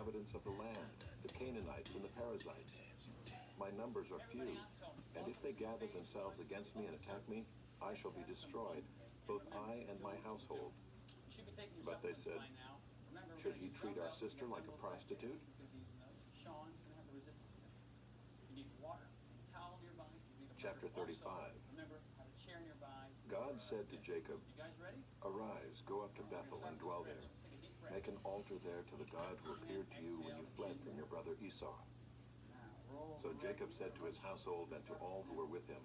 inhabitants of the land, the Canaanites and the Perizzites. My numbers are few, and if they gather themselves against me and attack me, I shall be destroyed, both I and my household. But they said, should he treat our sister like a prostitute? Chapter 35. God said to Jacob, arise, go up to Bethel and dwell there. Make an altar there to the God who appeared to you when you fled from your brother Esau. So Jacob said to his household and to all who were with him,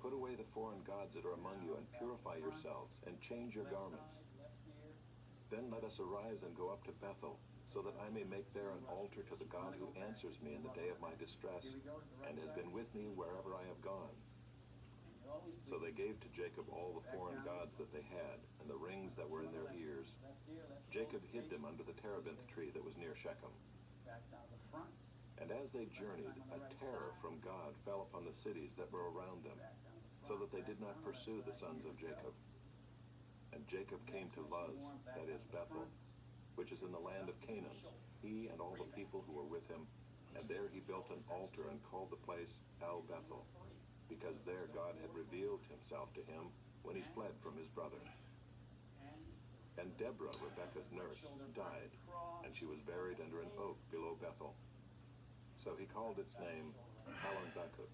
put away the foreign gods that are among you and purify yourselves and change your garments. Then let us arise and go up to Bethel, so that I may make there an altar to the God who answers me in the day of my distress and has been with me wherever I have gone. So they gave to Jacob all the foreign gods that they had, and the rings that were in their ears. Jacob hid them under the terebinth tree that was near Shechem. And as they journeyed, a terror from God fell upon the cities that were around them, so that they did not pursue the sons of Jacob. And Jacob came to Luz, that is Bethel, which is in the land of Canaan, he and all the people who were with him, and there he built an altar and called the place El Bethel, because there God had revealed himself to him when he fled from his brother. And Deborah, Rebekah's nurse, died, and she was buried under an oak below Bethel. So he called its name Allon-Bacuth.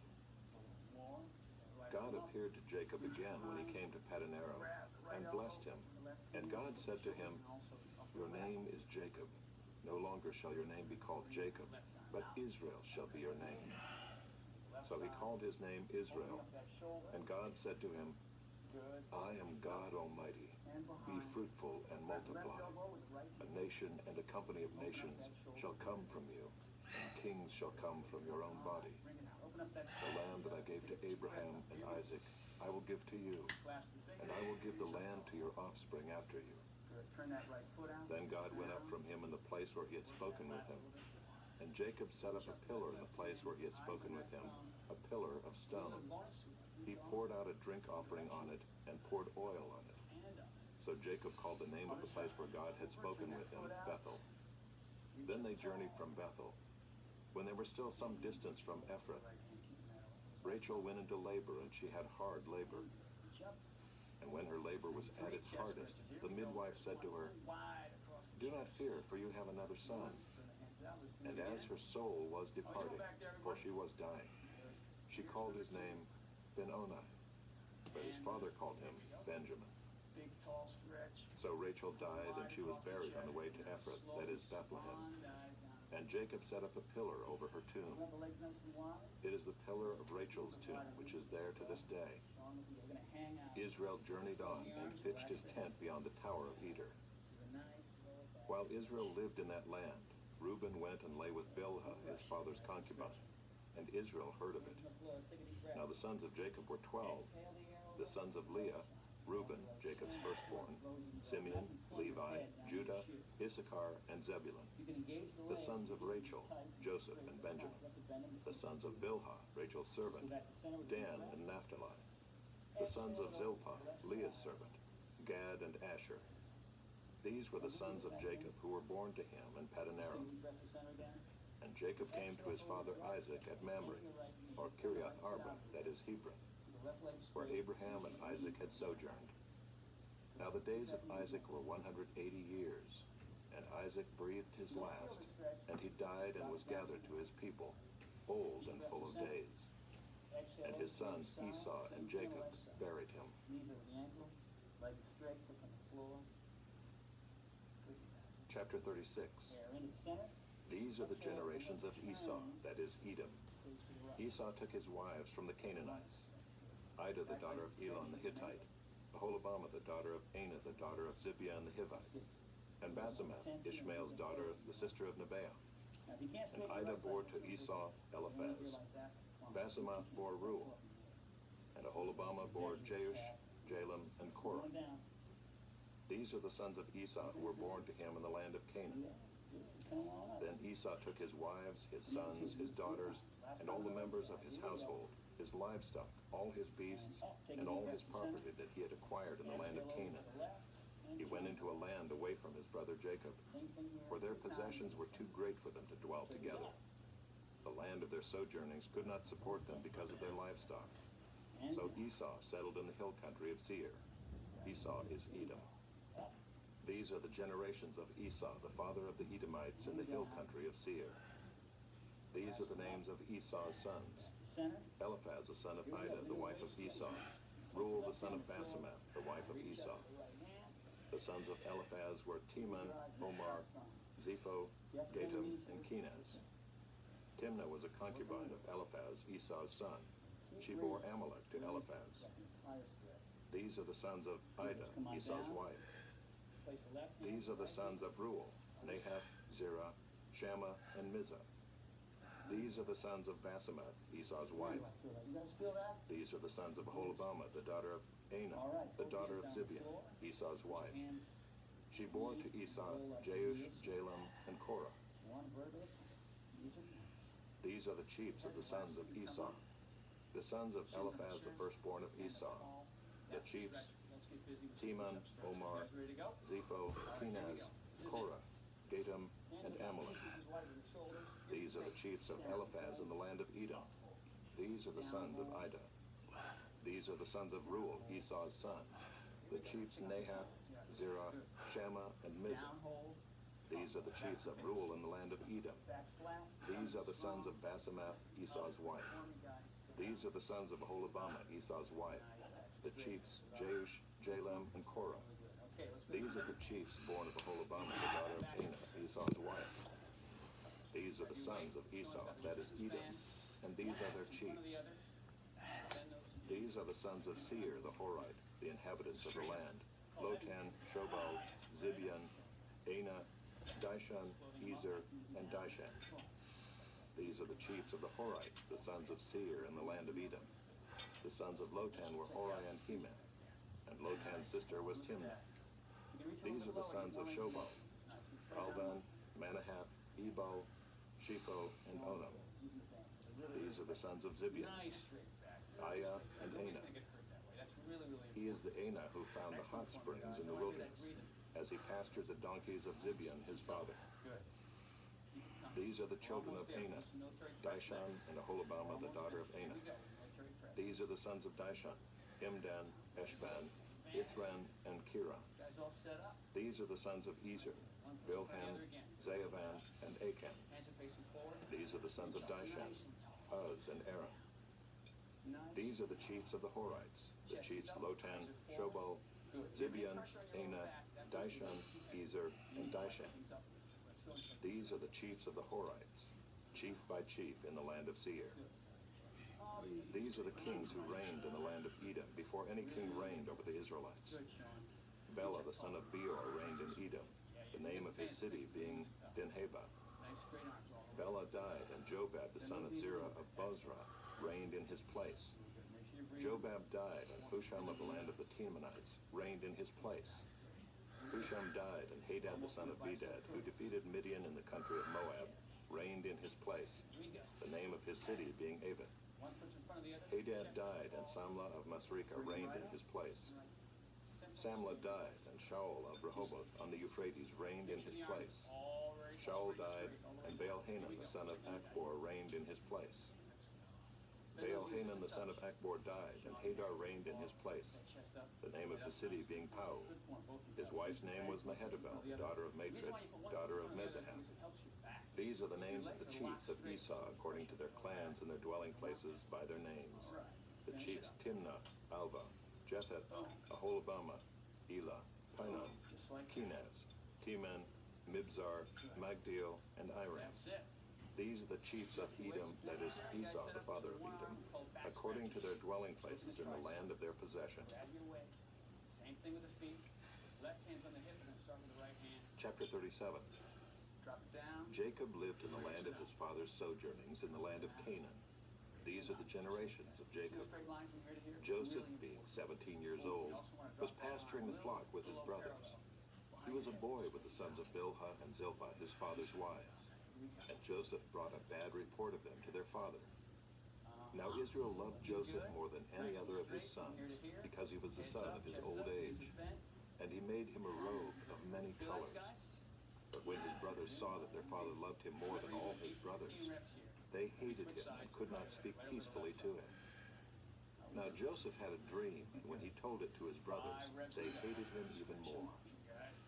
God appeared to Jacob again when he came to Paddan-aram, and blessed him. And God said to him, your name is Jacob. No longer shall your name be called Jacob, but Israel shall be your name. So he called his name Israel. And God said to him, I am God Almighty. Be fruitful and multiply. A nation and a company of nations shall come from you, and kings shall come from your own body. The land that I gave to Abraham and Isaac I will give to you, and I will give the land to your offspring after you. Then God went up from him in the place where he had spoken with him. And Jacob set up a pillar in the place where he had spoken with him, a pillar of stone. He poured out a drink offering on it and poured oil on it. So Jacob called the name of the place where God had spoken with him Bethel. Then they journeyed from Bethel. When they were still some distance from Ephrath, Rachel went into labor, and she had hard labor. And when her labor was at its hardest, the midwife said to her, do not fear, for you have another son. And as her soul was departing, for she was dying, she called his name Ben-Oni, but his father called him Benjamin. So Rachel died, and she was buried on the way to Ephrath, that is Bethlehem. And Jacob set up a pillar over her tomb. It is the pillar of Rachel's tomb, which is there to this day. Israel journeyed on and pitched his tent beyond the tower of Eder. While Israel lived in that land, Reuben went and lay with Bilhah, his father's concubine, and Israel heard of it. Now the sons of Jacob were 12. The sons of Leah, Reuben, Jacob's firstborn, Simeon, Levi, Judah, Issachar, and Zebulun. The sons of Rachel, Joseph and Benjamin. The sons of Bilhah, Rachel's servant, Dan and Naphtali. The sons of Zilpah, Leah's servant, Gad and Asher. These were the sons of Jacob who were born to him in Paddan-aram. And Jacob came to his father Isaac at Mamre, or Kiriath Arba, that is Hebron, where Abraham and Isaac had sojourned. Now the days of Isaac were 180 years, and Isaac breathed his last, and he died and was gathered to his people, old and full of days. And his sons Esau and Jacob buried him. Chapter 36. These are the generations of Esau, that is Edom. Esau took his wives from the Canaanites: Ida the daughter of Elon the Hittite, Aholibamah the daughter of Anah the daughter of Zibeon the Hivite, and Basemath, Ishmael's daughter, the sister of Nebaioth. And Ida bore to Esau Eliphaz. Basemath bore Reuel, and Aholibamah bore Jeush, Jalam, and Korah. These are the sons of Esau who were born to him in the land of Canaan. Then Esau took his wives, his sons, his daughters, and all the members of his household, his livestock, all his beasts, and all his property that he had acquired in the land of Canaan. he went into a land away from his brother Jacob, for their possessions were too great for them to dwell together. The land of their sojournings could not support them because of their livestock. So Esau settled in the hill country of Seir. Esau is Edom. These are the generations of Esau, the father of the Edomites in the hill country of Seir. These are the names of Esau's sons: Eliphaz, the son of Ida, the wife of Esau; Reuel, the son of Basemath, the wife of Esau. The sons of Eliphaz were Teman, Omar, Zepho, Gatam, and Kenaz. Timnah was a concubine of Eliphaz, Esau's son. She bore Amalek to Eliphaz. These are the sons of Ida, Esau's wife. These are the sons of Reuel: Nahath, Zerah, Shammah, and Mizah. These are the sons of Basemath, Esau's wife. These are the sons of Aholibamah, the daughter of Anah, the daughter of Zibeon, Esau's wife. She bore to Esau Jeush, Jalam, and Korah. These are the chiefs of the sons of Esau. The sons of Eliphaz, the firstborn of Esau. The chiefs: Teman, Omar, Zepho, Kenaz, Korah, Gatam, and Amalek. These are the chiefs of Eliphaz in the land of Edom. These are the sons of Ida. These are the sons of Reuel, Esau's son. The chiefs Nahath, Zerah, Shammah, and Mizah. These are the chiefs of Reuel in the land of Edom. These are the sons of Basemath, Esau's wife. These are the sons of Aholibamah, Esau's wife. The chiefs Jeush, Jalam, and Korah. These are the chiefs born of Aholibamah, the daughter of Anah, Esau's wife. These are the sons of Esau, that is Edom, and these are their chiefs. These are the sons of Seir the Horite, the inhabitants of the land: Lotan, Shobal, Zibeon, Anah, Dishon, Ezer, and Dishan. These are the chiefs of the Horites, the sons of Seir in the land of Edom. The sons of Lotan were Hori and Hemath, and Lotan's sister was Timnah. These are the sons of Shobal: Alvan, Manahath, Ebal, Shepho, and Onam. These are the sons of Zibeon: Aiah and Anah. He is the Anah who found the hot springs in the wilderness, as he pastured the donkeys of Zibeon his father. These are the children of Anah: Dishon and Aholibamah, the daughter of Anah. These are the sons of Dishon: Hemdan, Eshban, Ithran, and Kiran. These are the sons of Ezer: Bilhan, Zaavan, and Achan. These are the sons of Dishon: Uz and Aram. These are the chiefs of the Horites, the chiefs Lotan, Shobal, Zibeon, Anah, Dishon, Ezer, and Dishan. These are the chiefs of the Horites, chief by chief in the land of Seir. These are the kings who reigned in the land of Edom before any king reigned over the Israelites. Bela, the son of Beor, reigned in Edom, the name of his city being Dinhabah. Bela died, and Jobab, the son of Zerah of Bozrah, reigned in his place. Jobab died, and Husham of the land of the Temanites reigned in his place. Husham died, and Hadad, the son of Bedad, who defeated Midian in the country of Moab, reigned in his place, the name of his city being Avith. Hadad died, and Samlah of Masrekah reigned in his place. Samlah died, and Shaul of Rehoboth on the Euphrates reigned in his place. Shaul died, and Baal-Hanan, the son of Achbor, reigned in his place. Baal-Hanan, the son of Achbor, died, and Hadar reigned in his place, the name of his city being Pau. His wife's name was Mehetabel, daughter of Matred, daughter of Mezahath. These are the names of the chiefs of Esau according to their clans and their dwelling places by their names. The chiefs Timnah, Alva, Jetheth, Aholibamah, Elah, Pinon, Kenaz, Teman, Mibzar, Magdiel, and Iram. These are the chiefs of Edom, that is, Esau, the father of Edom, according to their dwelling places in the land of their possession. Chapter 37. Jacob lived in the land of his father's sojournings in the land of Canaan. These are the generations of Jacob. Joseph, being 17 years old, was pasturing the flock with his brothers. He was a boy with the sons of Bilhah and Zilpah, his father's wives. And Joseph brought a bad report of them to their father. Now Israel loved Joseph more than any other of his sons, because he was the son of his old age. and he made him a robe of many colors. But when his brothers saw that their father loved him more than all his brothers, they hated him and could not speak peacefully to him. Now Joseph had a dream, and when he told it to his brothers, they hated him even more.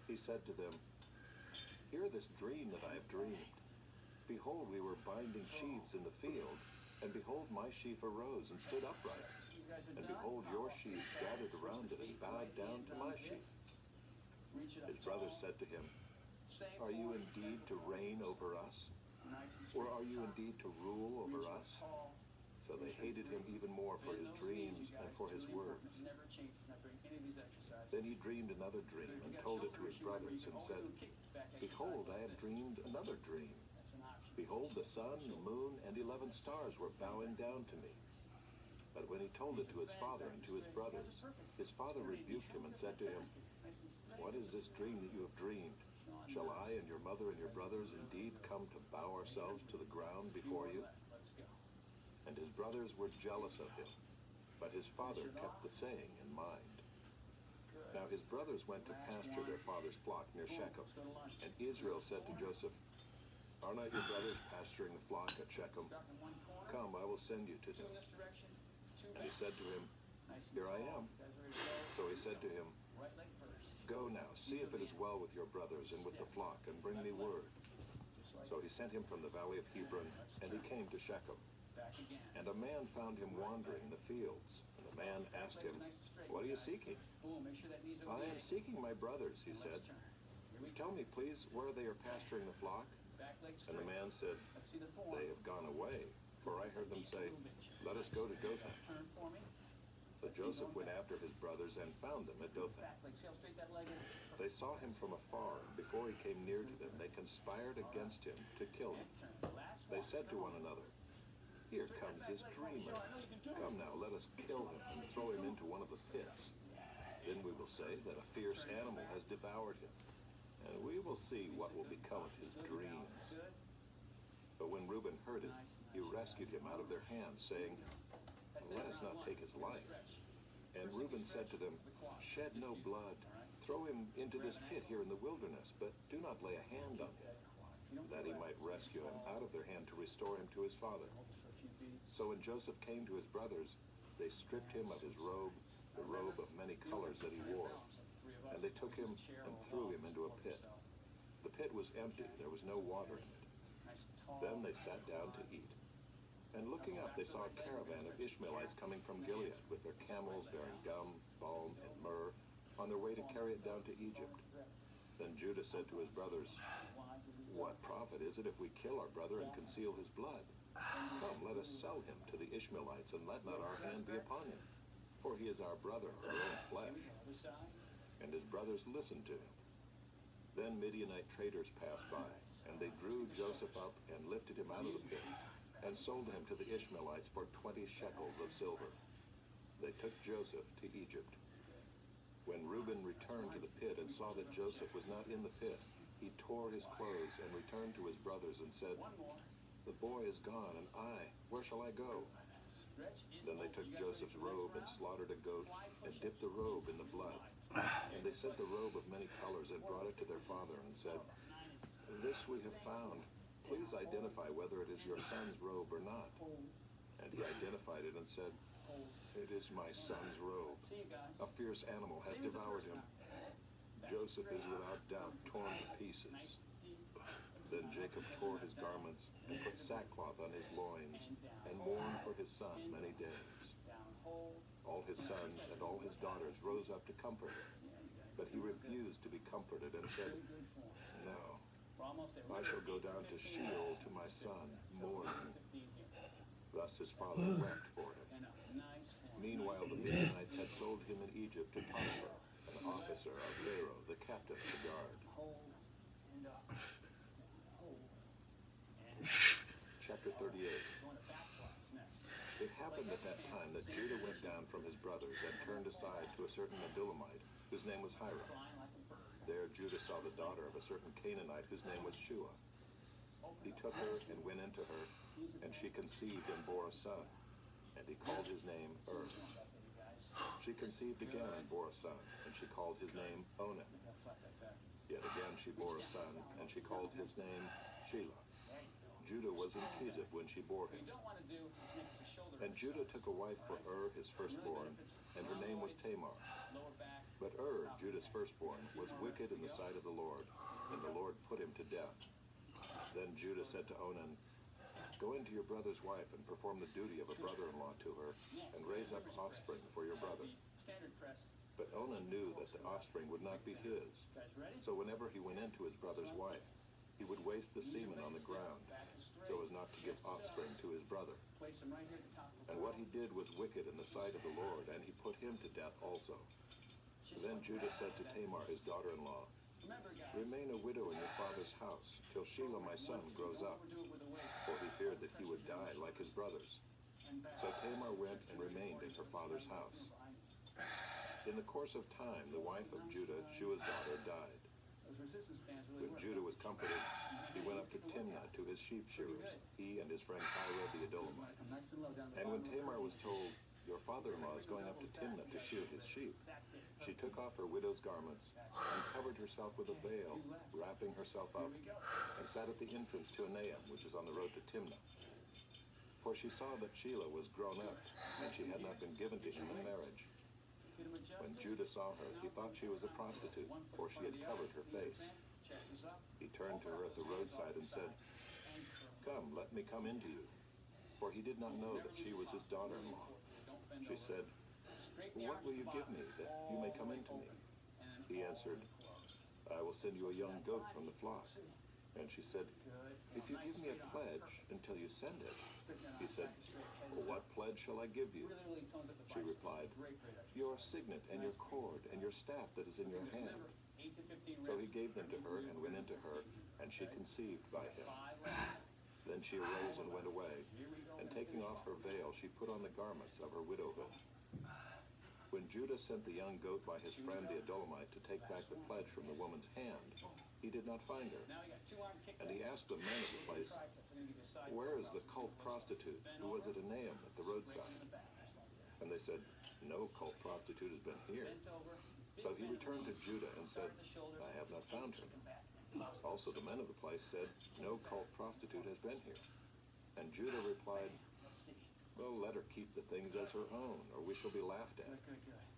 He said to them, "Hear this dream that I have dreamed. Behold, we were binding sheaves in the field, and behold, my sheaf arose and stood upright. And behold, your sheaves gathered around it and bowed down to my sheaf." His brothers said to him, "Are you indeed to reign over us? Or are you indeed to rule over us?" So they hated him even more for his dreams and for his words. Then he dreamed another dream and told it to his brothers and said, "Behold, I have dreamed another dream. Behold, the sun, the moon, and 11 stars were bowing down to me." But when he told it to his father and to his brothers, his father rebuked him and said to him, "What is this dream that you have dreamed? Shall I and your mother and your brothers indeed come to bow ourselves to the ground before you?" And his brothers were jealous of him, but his father kept the saying in mind. Now his brothers went to pasture their father's flock near Shechem, and Israel said to Joseph, "Are not your brothers pasturing the flock at Shechem? Come, I will send you to them." And he said to him, "Here I am." So he said to him, "Go now, see if it is well with your brothers and with the flock, and bring me word." So he sent him from the valley of Hebron, and he came to Shechem. And a man found him wandering in the fields. And the man asked him, "What are you seeking?" "I am seeking my brothers," he said. "Tell me, please, where they are pasturing the flock." And the man said, "They have gone away, for I heard them say, 'Let us go to Dothan.'" So Joseph went after his brothers and found them at Dothan. They saw him from afar, and before he came near to them, they conspired against him to kill him. They said to one another, "Here comes this dreamer. Come now, let us kill him and throw him into one of the pits. Then we will say that a fierce animal has devoured him, and we will see what will become of his dreams." But when Reuben heard it, he rescued him out of their hands, saying, "Let us not take his life." And Reuben said to them, "Shed no blood. Throw him into this pit here in the wilderness, but do not lay a hand on him, that he might rescue him out of their hand to restore him to his father." So when Joseph came to his brothers, they stripped him of his robe, the robe of many colors that he wore, and they took him and threw him into a pit. The pit was empty, there was no water in it. Then they sat down to eat. And looking up, they saw a caravan of Ishmaelites coming from Gilead, with their camels bearing gum, balm, and myrrh, on their way to carry it down to Egypt. Then Judah said to his brothers, "What profit is it if we kill our brother and conceal his blood? Come, let us sell him to the Ishmaelites, and let not our hand be upon him, for he is our brother, our own flesh." And his brothers listened to him. Then Midianite traders passed by, and they drew Joseph up and lifted him out of the pit, and sold him to the Ishmaelites for 20 shekels of silver. They took Joseph to Egypt. When Reuben returned to the pit and saw that Joseph was not in the pit, he tore his clothes and returned to his brothers and said, "The boy is gone, and I, where shall I go?" Then they took Joseph's robe and slaughtered a goat and dipped the robe in the blood. And they sent the robe of many colors and brought it to their father and said, "This we have found. Please identify whether it is your son's robe or not." And he identified it and said, "It is my son's robe. A fierce animal has devoured him. Joseph is without doubt torn to pieces." Then Jacob tore his garments and put sackcloth on his loins and mourned for his son many days. All his sons and all his daughters rose up to comfort him, but he refused to be comforted and said, "No, I shall go down to Sheol to my son, mourning." Thus his father wept for him. Meanwhile, the Midianites had sold him in Egypt to Potiphar, an officer of Pharaoh, the captain of the guard. Chapter 38. It happened at that time that Judah went down from his brothers and turned aside to a certain Adullamite, whose name was Hiram. There Judah saw the daughter of a certain Canaanite whose name was Shua. He took her and went into her, and she conceived and bore a son, and he called his name She conceived again and bore a son, and she called his name Onan. Yet again she bore a son, and she called his name Shelah. Judah was in Kizib when she bore him. And Judah took a wife for his firstborn, and her name was Tamar. But Judah's firstborn, was wicked in the sight of the Lord, and the Lord put him to death. Then Judah said to Onan, "Go into your brother's wife and perform the duty of a brother-in-law to her, and raise up offspring for your brother." But Onan knew that the offspring would not be his. So whenever he went into his brother's wife, he would waste the semen on the ground, so as not to give offspring to his brother. And what he did was wicked in the sight of the Lord, and he put him to death also. Then Judah said to Tamar, his daughter-in-law, "Remain a widow in your father's house, till Shelah my son grows up," for he feared that he would die like his brothers. So Tamar went and remained in her father's house. In the course of time, the wife of Judah, Shua's daughter, died. When Judah was comforted, he went up to Timnah to his sheep shearers, he and his friend Hira the Adullamite. And when Tamar was told, "Your father-in-law is going up to Timnah to shear his sheep," she took off her widow's garments and covered herself with a veil, wrapping herself up, and sat at the entrance to Enaim, which is on the road to Timnah. For she saw that Shelah was grown up, and she had not been given to him in marriage. When Judah saw her, he thought she was a prostitute, for she had covered her face. He turned to her at the roadside and said, "Come, let me come into you," for he did not know that she was his daughter-in-law. She said, "What will you give me that you may come into me?" He answered, "I will send you a young goat from the flock." And she said, "If you give me a pledge until you send it." He said, "Well, what pledge shall I give you?" She replied, "Your signet and your cord and your staff that is in your hand." So he gave them to her and went into her, and she conceived by him. Then she arose and went away, and taking off her veil, she put on the garments of her widowhood. When Judah sent the young goat by his friend the Adullamite to take back the pledge from the woman's hand, he did not find her. And he asked the men of the place, "Where is the cult prostitute who was at Enaim at the roadside?" And they said, "No cult prostitute has been here." So he returned to Judah and said, "I have not found her." Also the men of the place said, "No cult prostitute has been here." And Judah replied, "Well, let her keep the things as her own, or we shall be laughed at.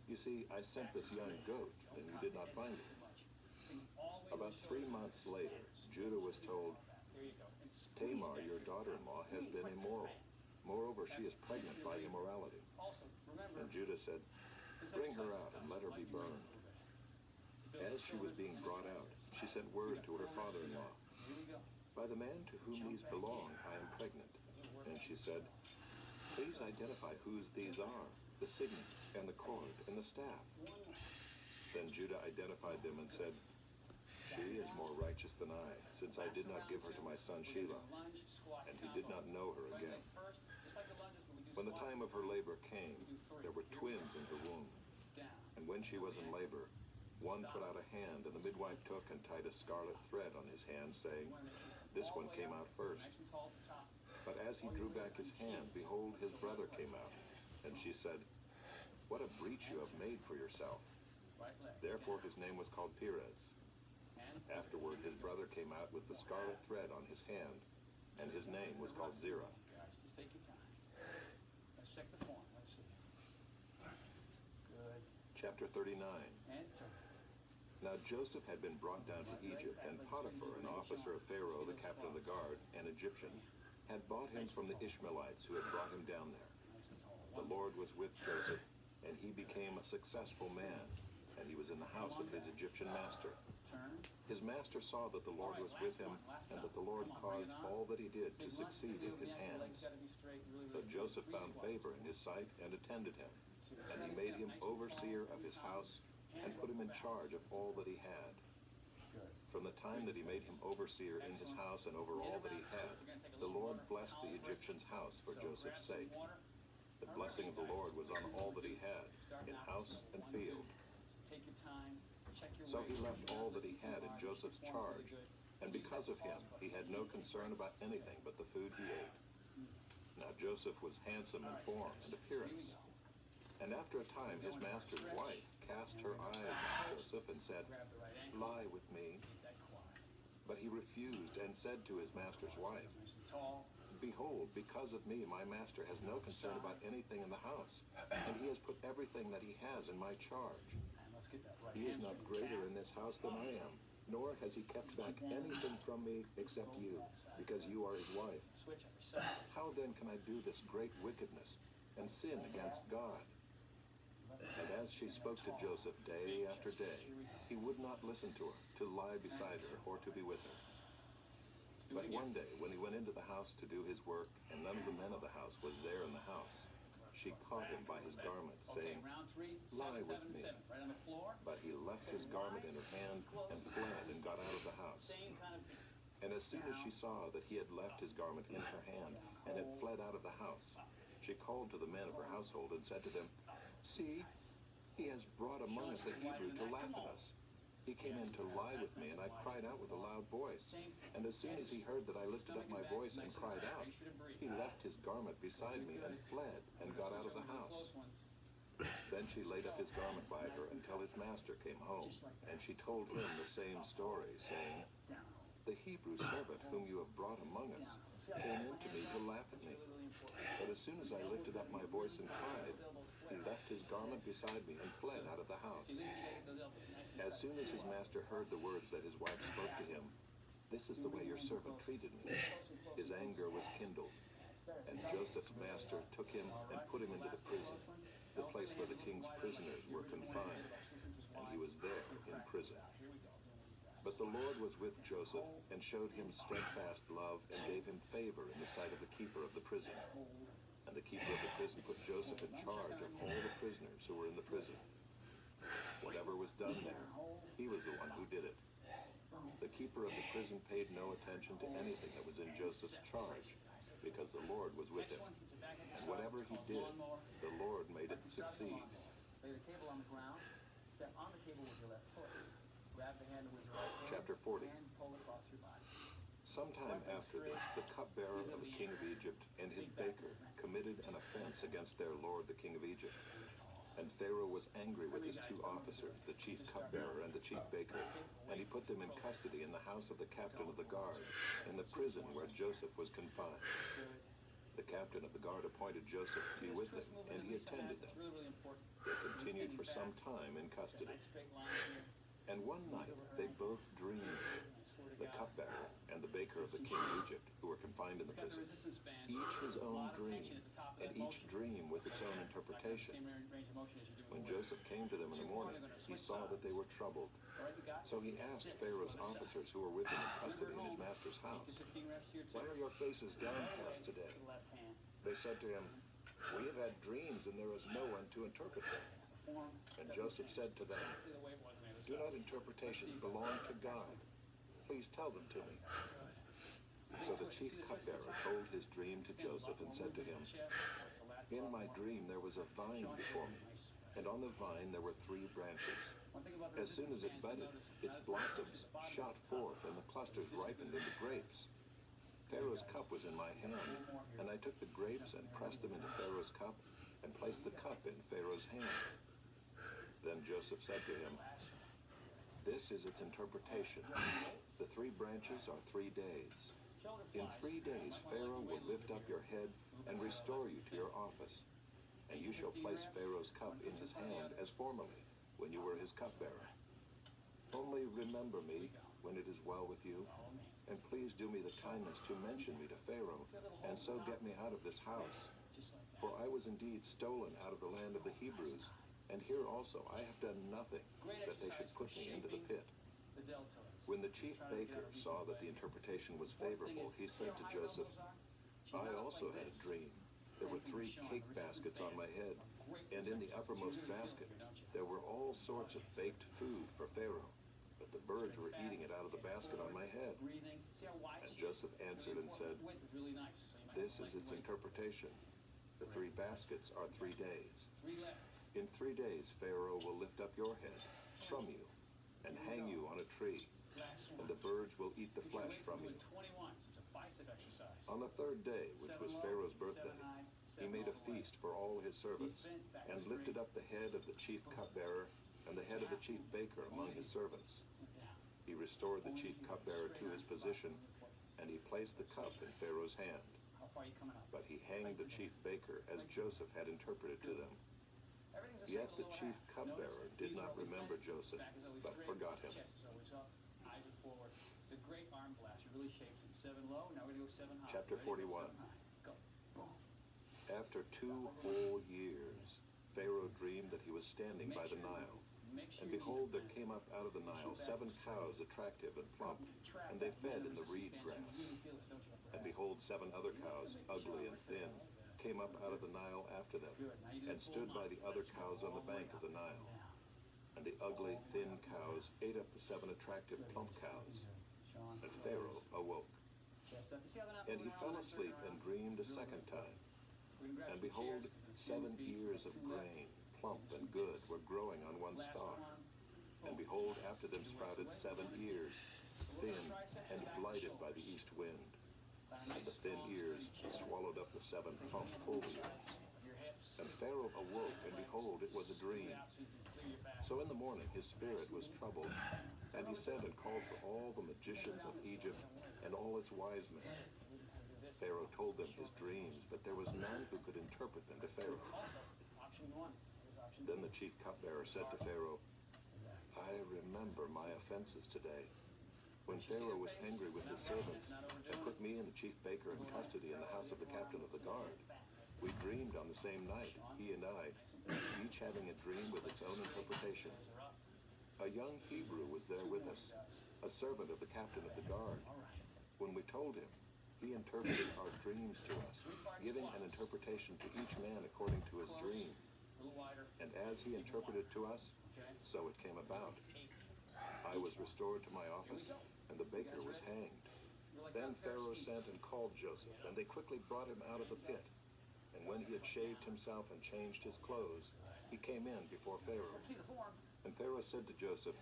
You see, I sent this young goat, and you did not find her." About 3 months later, Judah was told, "Tamar, your daughter-in-law, has been immoral. Moreover, she is pregnant by immorality." And Judah said, "Bring her out and let her be burned." As she was being brought out, she sent word to her father-in-law, "By the man to whom these belong, I am pregnant." And she said, "Please identify whose these are, the signet and the cord and the staff." Then Judah identified them and said, "She is more righteous than I, since I did not give her to my son Shelah." And he did not know her again. When the time of her labor came, there were twins in her womb. And when she was in labor, one put out a hand, and the midwife took and tied a scarlet thread on his hand, saying, "This one came out first." But as he drew back his hand, behold, his brother came out. And she said, "What a breach you have made for yourself." Therefore his name was called Perez. Afterward his brother came out with the scarlet thread on his hand, and his name was called Zerah. Chapter 39. Now Joseph had been brought down to Egypt, and Potiphar, an officer of Pharaoh, the captain of the guard, an Egyptian, had bought him from the Ishmaelites who had brought him down there. The Lord was with Joseph, and he became a successful man, and he was in the house of his Egyptian master. His master saw that the Lord was with him, and that the Lord caused all that he did to succeed in his hands. So Joseph found favor in his sight and attended him, and he made him overseer of his house and put him in charge of all that he had. From the time that he made him overseer in his house and over all that he had, the Lord blessed the Egyptian's house for Joseph's sake. The blessing of the Lord was on all that he had, in house and field. So he left all that he had in Joseph's charge, and because of him he had no concern about anything but the food he ate. Now Joseph was handsome in form and appearance. And after a time, his master's wife cast her eyes on Joseph and said, "Lie with me." But he refused and said to his master's wife, "Behold, because of me, my master has no concern about anything in the house, and he has put everything that he has in my charge. He is not greater in this house than I am, nor has he kept back anything from me except you, because you are his wife. How then can I do this great wickedness and sin against God?" And as she spoke to Joseph day after day, he would not listen to her, to lie beside her, or to be with her. But one day, when he went into the house to do his work, and none of the men of the house was there in the house, she caught him by his garment, saying, "Lie with me." But he left his garment in her hand and fled and got out of the house. And as soon as she saw that he had left his garment in her hand and had fled out of the house, she called to the men of her household and said to them, "See, he has brought among us a Hebrew to laugh at us. He came in to lie with me, and I cried out with a loud voice. And as soon as he heard that I lifted up my voice and cried out, he left his garment beside me and fled and got out of the house." Then she laid up his garment by her until his master came home, and she told him the same story, saying, "The Hebrew servant whom you have brought among us came in to me to laugh at me. But as soon as I lifted up my voice and cried, he left his garment beside me and fled out of the house." As soon as his master heard the words that his wife spoke to him, "This is the way your servant treated me," his anger was kindled. And Joseph's master took him and put him into the prison, the place where the king's prisoners were confined, and he was there in prison. But the Lord was with Joseph and showed him steadfast love and gave him favor in the sight of the keeper of the prison. And the keeper of the prison put Joseph in charge of all the prisoners who were in the prison. Whatever was done there, he was the one who did it. The keeper of the prison paid no attention to anything that was in Joseph's charge, because the Lord was with him. And whatever he did, the Lord made it succeed. Chapter 40. Sometime after this, the cupbearer of the king of Egypt and his baker committed an offense against their lord, the king of Egypt. And Pharaoh was angry with his two officers, the chief cupbearer and the chief baker, and he put them in custody in the house of the captain of the guard, in the prison where Joseph was confined. The captain of the guard appointed Joseph to be with them, and he attended them. They continued for some time in custody. And one night they both dreamed, the cupbearer and the baker of the king of Egypt, who were confined in the prison, each his own dream, and each dream with its own interpretation. When Joseph came to them in the morning, he saw that they were troubled. So he asked Pharaoh's officers who were with him in custody in his master's house, "Why are your faces downcast today?" They said to him, "We have had dreams, and there is no one to interpret them." And Joseph said to them, "Do not interpretations belong to God? Please tell them to me." So the chief cupbearer told his dream to Joseph and said to him, "In my dream there was a vine before me, and on the vine there were 3 branches. As soon as it budded, its blossoms shot forth, and the clusters ripened into grapes. Pharaoh's cup was in my hand, and I took the grapes and pressed them into Pharaoh's cup, and placed the cup in Pharaoh's hand." Then Joseph said to him, "This is its interpretation. The 3 branches are 3 days. In 3 days Pharaoh will lift up your head and restore you to your office, and you shall place Pharaoh's cup in his hand as formerly, when you were his cupbearer. Only remember me when it is well with you, and please do me the kindness to mention me to Pharaoh, and so get me out of this house. For I was indeed stolen out of the land of the Hebrews, and here also I have done nothing that they should put me into the pit." When the chief baker saw that the interpretation was favorable, he said to Joseph, "I also had a dream. There were 3 cake baskets on my head, and in the uppermost basket there were all sorts of baked food for Pharaoh, but the birds were eating it out of the basket on my head." And Joseph answered and said, "This is its interpretation. The 3 baskets are 3 days. In 3 days Pharaoh will lift up your head from you and hang you on a tree, and the birds will eat the flesh from you. On the 3rd day, which was Pharaoh's birthday, he made a feast for all his servants, and lifted up the head of the chief cupbearer and the head of the chief baker among his servants. He restored the chief cupbearer to his position, and he placed the cup in Pharaoh's hand. But he hanged the chief baker as Joseph had interpreted to them. Yet the chief cupbearer did not remember Joseph, but forgot him. Chapter 41. After 2 whole years, Pharaoh dreamed that he was standing by the Nile. And behold, there came up out of the Nile 7 cows attractive and plump, and they fed in the reed grass. And behold, 7 other cows, ugly and thin, came up out of the Nile after them, and stood by the other cows on the bank of the Nile. And the ugly, thin cows ate up the 7 attractive, plump cows. And Pharaoh awoke. And he fell asleep and dreamed a second time. And behold, 7 ears of grain, plump and good, were growing on one stalk. And behold, after them sprouted 7 ears, thin and blighted by the east wind. And the thin ears swallowed up the 7 plump full ears. And Pharaoh awoke, and behold, it was a dream. So in the morning his spirit was troubled, and he sent and called for all the magicians of Egypt and all its wise men. Pharaoh told them his dreams, but there was none who could interpret them to Pharaoh. Then the chief cupbearer said to Pharaoh, I remember my offenses today, when Pharaoh was angry with his servants and put me and the chief baker in custody in the house of the captain of the guard. We dreamed on the same night, he and I, each having a dream with its own interpretation. A young Hebrew was there with us, a servant of the captain of the guard. When we told him, he interpreted our dreams to us, giving an interpretation to each man according to his dream. And as he interpreted to us, so it came about. I was restored to my office, and the baker was hanged. Then Pharaoh sent and called Joseph, and they quickly brought him out of the pit. And when he had shaved himself and changed his clothes, he came in before Pharaoh. And Pharaoh said to Joseph,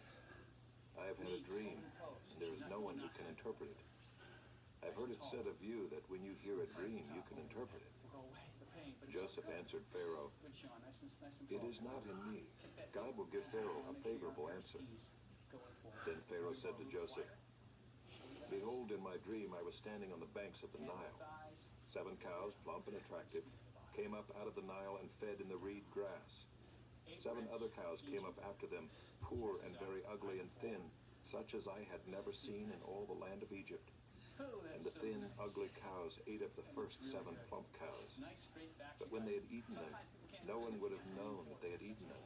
I have had a dream, and there is no one who can interpret it. I've heard it said of you that when you hear a dream, you can interpret it. Joseph answered Pharaoh, It is not in me. God will give Pharaoh a favorable answer. Then Pharaoh said to Joseph, Behold, in my dream I was standing on the banks of the Nile. 7 cows, plump and attractive, came up out of the Nile and fed in the reed grass. 7 other cows came up after them, poor and very ugly and thin, such as I had never seen in all the land of Egypt. And the thin, ugly cows ate up the first 7 plump cows. But when they had eaten them, no one would have known that they had eaten them,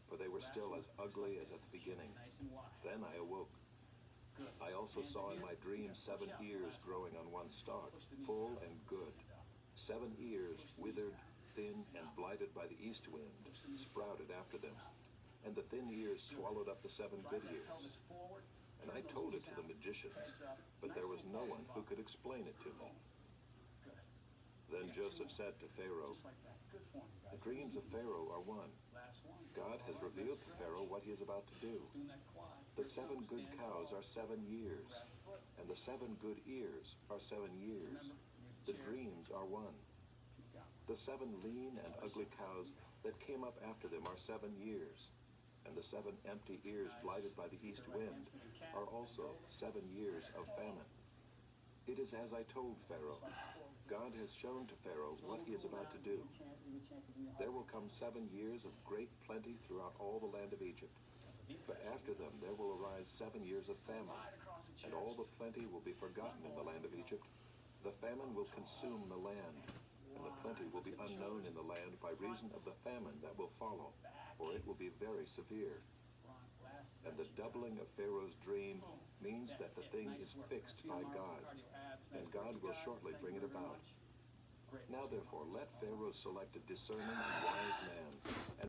for they were still as ugly as at the beginning. Then I awoke. I also saw in my dream 7 ears growing on one stalk, full and good. 7 ears, withered, thin, and blighted by the east wind, sprouted after them. And the thin ears swallowed up the 7 good ears. And I told it to the magicians, but there was no one who could explain it to me. Then Joseph said to Pharaoh, The dreams of Pharaoh are one. God has revealed to Pharaoh what he is about to do. The 7 good cows are 7 years, and the 7 good ears are 7 years. The dreams are one. The 7 lean and ugly cows that came up after them are 7 years, and the 7 empty ears blighted by the east wind are also 7 years of famine. It is as I told Pharaoh. God has shown to Pharaoh what he is about to do. There will come 7 years of great plenty throughout all the land of Egypt. But after them there will arise 7 years of famine, and all the plenty will be forgotten in the land of Egypt. The famine will consume the land, and the plenty will be unknown in the land by reason of the famine that will follow, for it will be very severe. And the doubling of Pharaoh's dream means that the thing is fixed by God, and God will shortly bring it about. Now therefore let Pharaoh select a discerning and wise man, and